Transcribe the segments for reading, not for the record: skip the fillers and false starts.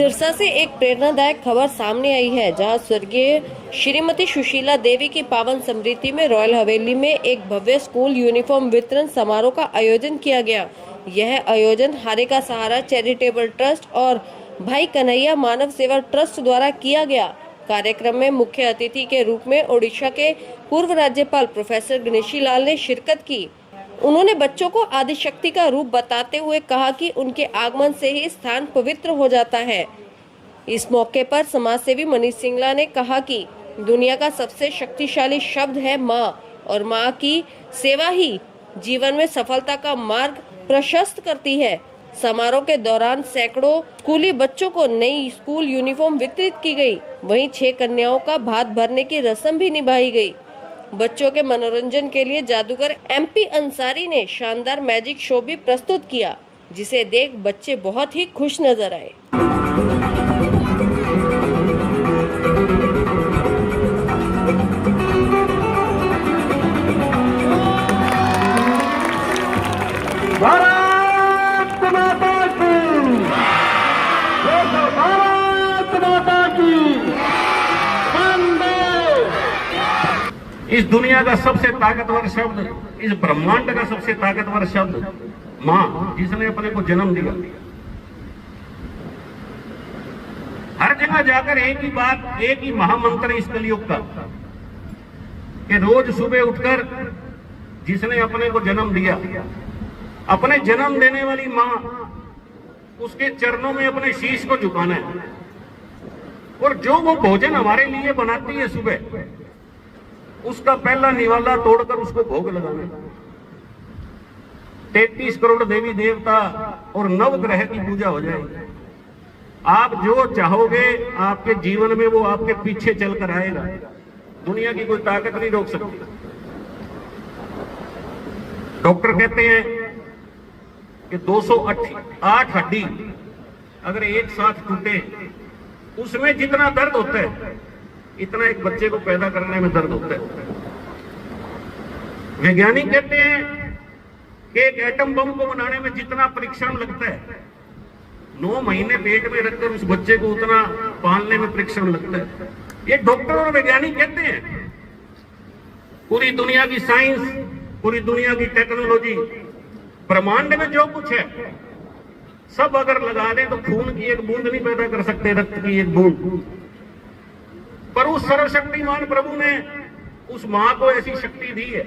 सिरसा से एक प्रेरणादायक खबर सामने आई है, जहां स्वर्गीय श्रीमती सुशीला देवी की पावन स्मृति में रॉयल हवेली में एक भव्य स्कूल यूनिफॉर्म वितरण समारोह का आयोजन किया गया। यह आयोजन हारे का सहारा चैरिटेबल ट्रस्ट और भाई कन्हैया मानव सेवा ट्रस्ट द्वारा किया गया। कार्यक्रम में मुख्य अतिथि के रूप में ओडिशा के पूर्व राज्यपाल प्रोफेसर गणेशी लाल ने शिरकत की। उन्होंने बच्चों को आदिशक्ति का रूप बताते हुए कहा कि उनके आगमन से ही स्थान पवित्र हो जाता है। इस मौके पर समाजसेवी मनीष सिंगला ने कहा कि दुनिया का सबसे शक्तिशाली शब्द है माँ, और माँ की सेवा ही जीवन में सफलता का मार्ग प्रशस्त करती है। समारोह के दौरान सैकड़ों स्कूली बच्चों को नई स्कूल यूनिफॉर्म वितरित की गई। वहीं 6 कन्याओं का भात भरने की रस्म भी निभाई गई। बच्चों के मनोरंजन के लिए जादूगर MP अंसारी ने शानदार मैजिक शो भी प्रस्तुत किया, जिसे देख बच्चे बहुत ही खुश नजर आए। भारत माता की, भारत माता की, इस दुनिया का सबसे ताकतवर शब्द, इस ब्रह्मांड का सबसे ताकतवर शब्द मां, जिसने अपने को जन्म दिया। हर जगह जाकर एक ही बात, एक ही महामंत्र इस कलयुग का, कि रोज सुबह उठकर जिसने अपने को जन्म दिया, अपने जन्म देने वाली मां, उसके चरणों में अपने शीश को झुकाना है। और जो वो भोजन हमारे लिए बनाती है सुबह, उसका पहला निवाला तोड़कर उसको भोग लगाना। 33 करोड़ देवी देवता और नवग्रह की पूजा हो जाएगी। आप जो चाहोगे आपके जीवन में वो आपके पीछे चलकर आएगा। दुनिया की कोई ताकत नहीं रोक सकती। डॉक्टर कहते हैं कि 208 हड्डी अगर एक साथ टूटे, उसमें जितना दर्द होता है, इतना एक बच्चे को पैदा करने में दर्द होता है। वैज्ञानिक कहते हैं कि एक एटम बम को बनाने में जितना परीक्षण लगता है, 9 महीने पेट में रखकर उस बच्चे को उतना पालने में परीक्षण लगता है। ये डॉक्टर और वैज्ञानिक कहते हैं। पूरी दुनिया की साइंस, पूरी दुनिया की टेक्नोलॉजी, ब्रह्मांड में जो कुछ है, सब अगर लगा दें तो खून की एक बूंद नहीं पैदा कर सकते, रक्त की एक बूंद। पर उस सर्वशक्तिमान प्रभु ने उस मां को ऐसी शक्ति दी है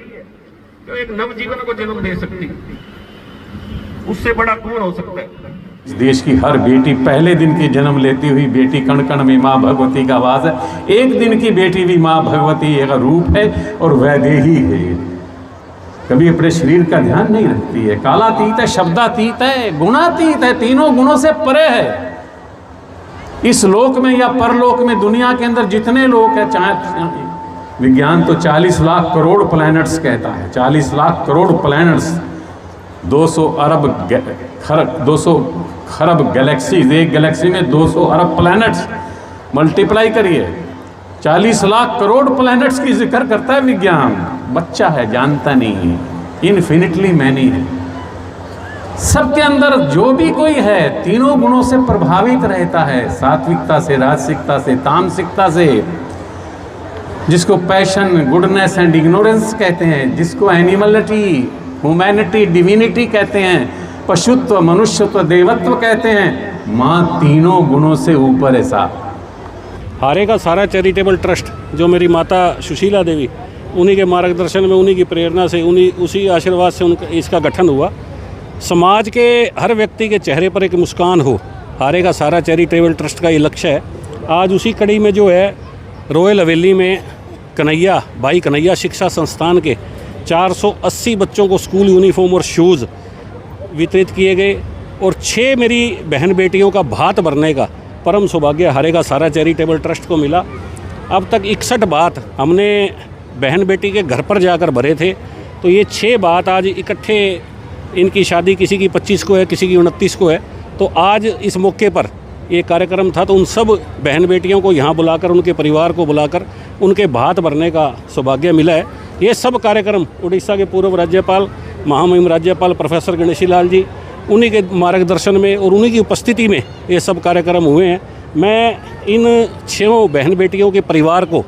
जो एक नवजीवन को जन्म दे सकती है। उससे बड़ा कौन हो सकता है? इस देश की हर बेटी, पहले दिन की जन्म लेती हुई बेटी, कण कण में माँ भगवती का वास है। एक दिन की बेटी भी माँ भगवती का रूप है और वैदेही है। कभी अपने शरीर का ध्यान नहीं रखती है। कालातीत है, शब्दातीत है, गुणातीत है, तीनों गुणों से परे है। इस लोक में या परलोक में, दुनिया के अंदर जितने लोग हैं, चाहे विज्ञान तो 40 लाख करोड़ प्लैनेट्स कहता है, 40 लाख करोड़ प्लैनेट्स, 200 खरब गैलेक्सीज, एक गैलेक्सी में 200 अरब प्लैनेट्स, मल्टीप्लाई करिए, 40 लाख करोड़ प्लैनेट्स की जिक्र करता है विज्ञान। बच्चा है, जानता नहीं है, इन्फिनिटली मैनी है। सबके अंदर जो भी कोई है, तीनों गुणों से प्रभावित रहता है, सात्विकता से, राजसिकता से, तामसिकता से, जिसको पैशन, गुडनेस एंड इग्नोरेंस कहते हैं, जिसको एनिमलिटी, ह्यूमैनिटी, डिविनिटी कहते हैं, पशुत्व, मनुष्यत्व, देवत्व कहते हैं। माँ तीनों गुणों से ऊपर है साहब। हारे का सारा चैरिटेबल ट्रस्ट, जो मेरी माता सुशीला देवी, उन्हीं के मार्गदर्शन में, उन्हीं की प्रेरणा से, उसी आशीर्वाद से इसका गठन हुआ। समाज के हर व्यक्ति के चेहरे पर एक मुस्कान हो, हारे का सारा चैरिटेबल ट्रस्ट का ये लक्ष्य है। आज उसी कड़ी में जो है, रॉयल हवेली में भाई कन्हैया शिक्षा संस्थान के 480 बच्चों को स्कूल यूनिफॉर्म और शूज़ वितरित किए गए, और 6 मेरी बहन बेटियों का भात भरने का परम सौभाग्य हारे का सारा चैरिटेबल ट्रस्ट को मिला। अब तक 61 भात हमने बहन बेटी के घर पर जाकर भरे थे। तो ये 6 भात आज इकट्ठे, इनकी शादी किसी की 25 को है, किसी की 29 को है, तो आज इस मौके पर ये कार्यक्रम था। तो उन सब बहन बेटियों को यहाँ बुलाकर, उनके परिवार को बुलाकर उनके भात भरने का सौभाग्य मिला है। ये सब कार्यक्रम उड़ीसा के पूर्व राज्यपाल, महामहिम राज्यपाल प्रोफेसर गणेशी लाल जी, उन्हीं के मार्गदर्शन में और उन्हीं की उपस्थिति में ये सब कार्यक्रम हुए हैं। मैं इन 6 बहन बेटियों के परिवार को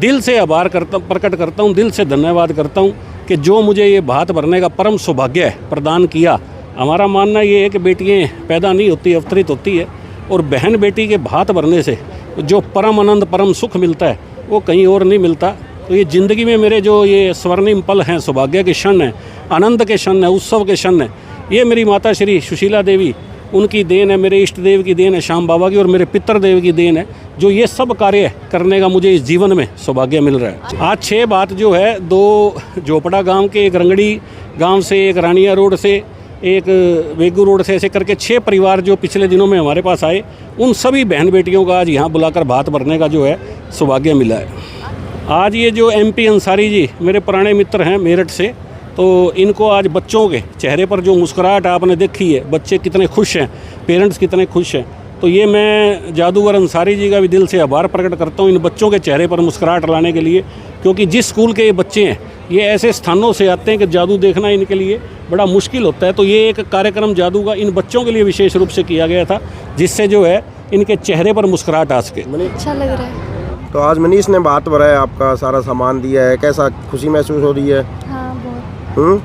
दिल से आभार प्रकट करता हूँ, दिल से धन्यवाद करता हूँ कि जो मुझे ये भात भरने का परम सौभाग्य प्रदान किया। हमारा मानना ये है कि बेटियाँ पैदा नहीं होती, अवतरित होती है, और बहन बेटी के भात भरने से जो परम आनंद परम सुख मिलता है वो कहीं और नहीं मिलता। तो ये ज़िंदगी में मेरे जो ये स्वर्णिम पल हैं, सौभाग्य के क्षण हैं, आनंद के क्षण हैं, उत्सव के क्षण हैं, ये मेरी माता श्री सुशीला देवी उनकी देन है, मेरे इष्ट देव की देन है, श्याम बाबा की, और मेरे पितृदेव की देन है, जो ये सब कार्य करने का मुझे इस जीवन में सौभाग्य मिल रहा है। आज 6 बात जो है, 2 झोपड़ा गांव के, एक रंगड़ी गांव से, एक रानिया रोड से, एक वेगू रोड से, ऐसे करके 6 परिवार जो पिछले दिनों में हमारे पास आए, उन सभी बहन बेटियों का आज यहाँ बुलाकर भात भरने का जो है सौभाग्य मिला है। आज ये जो MP अंसारी जी मेरे पुराने मित्र हैं मेरठ से, तो इनको आज बच्चों के चेहरे पर जो मुस्कुराहट आपने देखी है, बच्चे कितने खुश हैं, पेरेंट्स कितने खुश हैं, तो ये मैं जादूगर अंसारी जी का भी दिल से आभार प्रकट करता हूँ इन बच्चों के चेहरे पर मुस्कुराहट लाने के लिए, क्योंकि जिस स्कूल के ये बच्चे हैं ये ऐसे स्थानों से आते हैं कि जादू देखना इनके लिए बड़ा मुश्किल होता है। तो ये एक कार्यक्रम जादू का इन बच्चों के लिए विशेष रूप से किया गया था, जिससे जो है इनके चेहरे पर मुस्कुराहट आ सके। अच्छा लग रहा है। तो आज मनीष ने भात भरा है, आपका सारा सामान दिया है, कैसा खुशी महसूस हो रही है? हाँ, बहुत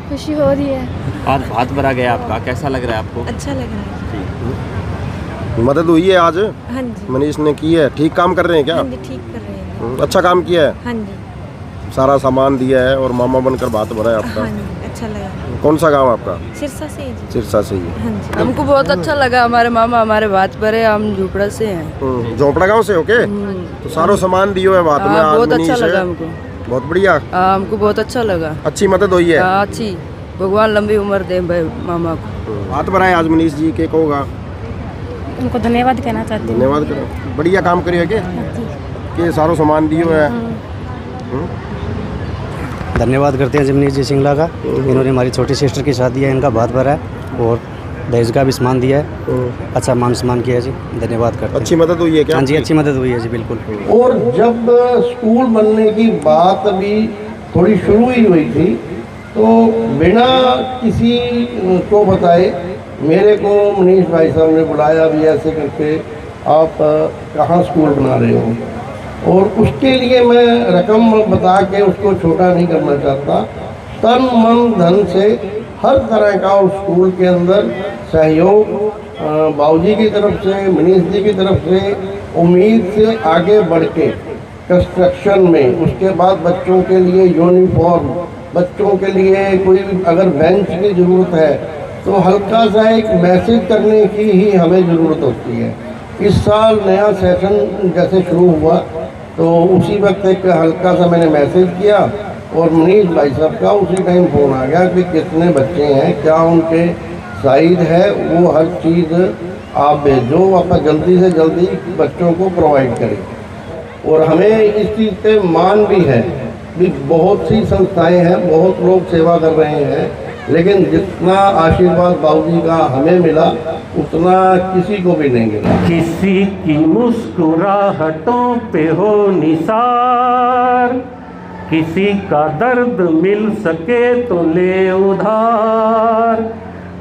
खुशी हो रही है। आज भात भरा गया आपका, कैसा लग रहा है आपको? अच्छा लग रहा है। मदद हुई है आज? हाँ जी। मनीष ने की है, ठीक काम कर रहे हैं क्या? हाँ जी, ठीक कर रहे हैं। अच्छा काम किया है। हाँ जी। सारा सामान दिया है और मामा बनकर भात भरा है आपका। हाँ जी, अच्छा लगा। कौन सा गांव आपका? सिरसा से ही जी। सिरसा से ही। हाँ जी। हमको बहुत अच्छा लगा, हमारे मामा हमारे भात पर है, हम झोपड़ा से हैं। झोपड़ा गांव से ओके। तो सारो सामान दियो है भात में आज बहुत मनीष अच्छा है। लगा हमको। बहुत बढ़िया। हमको बहुत अच्छा लगा। अच्छी मदद हुई है। अच्छी, भगवान लंबी उम्र दे भाई मामा को। भात भरा है आज मनीष जी के, कहोगा? उनको धन्यवाद कहना चाहती हूँ। धन्यवाद करो, बढ़िया काम करिए के सारो सामान दियो है। धन्यवाद करते हैं मनीष जी सिंगला का, इन्होंने हमारी छोटी सिस्टर की शादी है, इनका भात भरा है और दहेज का भी सामान दिया है। अच्छा मान सम्मान किया है जी, धन्यवाद करते हैं। अच्छी मदद हुई है क्या? हाँ जी, अच्छी मदद हुई है जी, बिल्कुल। और जब स्कूल बनने की बात अभी थोड़ी शुरू ही हुई थी, तो बिना किसी को बताए मेरे को मनीष भाई साहब ने बुलाया, भी ऐसे करके आप कहाँ स्कूल बना रहे हो, और उसके लिए मैं रकम बता के उसको छोटा नहीं करना चाहता। तन मन धन से हर तरह का उस स्कूल के अंदर सहयोग बाबूजी की तरफ से, मनीष जी की तरफ से, उम्मीद से आगे बढ़ के कंस्ट्रक्शन में, उसके बाद बच्चों के लिए यूनिफॉर्म, बच्चों के लिए कोई अगर बेंच की ज़रूरत है तो हल्का सा एक मैसेज करने की ही हमें ज़रूरत होती है। इस साल नया सेशन जैसे शुरू हुआ तो उसी वक्त एक हल्का सा मैंने मैसेज किया और मनीष भाई साहब का उसी टाइम फ़ोन आ गया कि कितने बच्चे हैं, क्या उनके साइज है, वो हर चीज़ आप भेजो, आप जल्दी से जल्दी बच्चों को प्रोवाइड करें। और हमें इस चीज़ पे मान भी है कि बहुत सी संस्थाएं हैं, बहुत लोग सेवा कर रहे हैं, लेकिन जितना आशीर्वाद बाबूजी का हमें मिला उतना किसी को भी नहीं मिला। किसी की मुस्कुराहटों पे हो निसार, किसी का दर्द मिल सके तो ले उधार,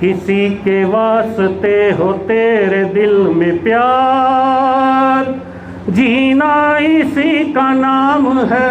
किसी के वास्ते हो तेरे दिल में प्यार, जीना इसी का नाम है।